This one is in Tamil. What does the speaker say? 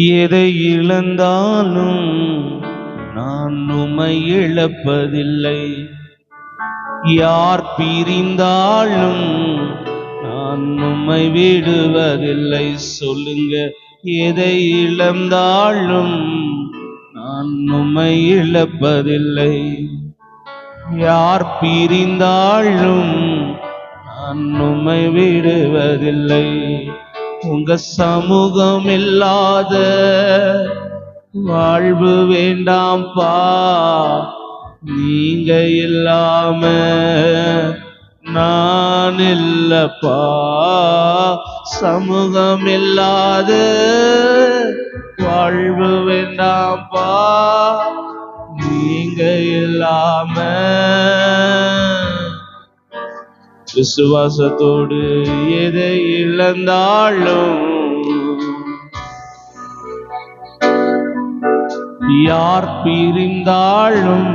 எதை இழந்தாலும் நான் உம்மை இழப்பதில்லை. யார் பிரிந்தாலும் நான் உம்மை விடுவதில்லை. சொல்லுங்க, எதை இழந்தாலும் நான் உம்மை இழப்பதில்லை. யார் பிரிந்தாலும் நான் உம்மை விடுவதில்லை. உங்க சமூகம் இல்லாத வாழ்வு வேண்டாம்பா, நீங்க இல்லாம நான் இல்லப்பா. சமூகம் இல்லாத வாழ்வு வேண்டாம்பா, நீங்க இல்லாம. விசுவாசத்தோடு எதை இழந்தாலும், யார் பிரிந்தாலும்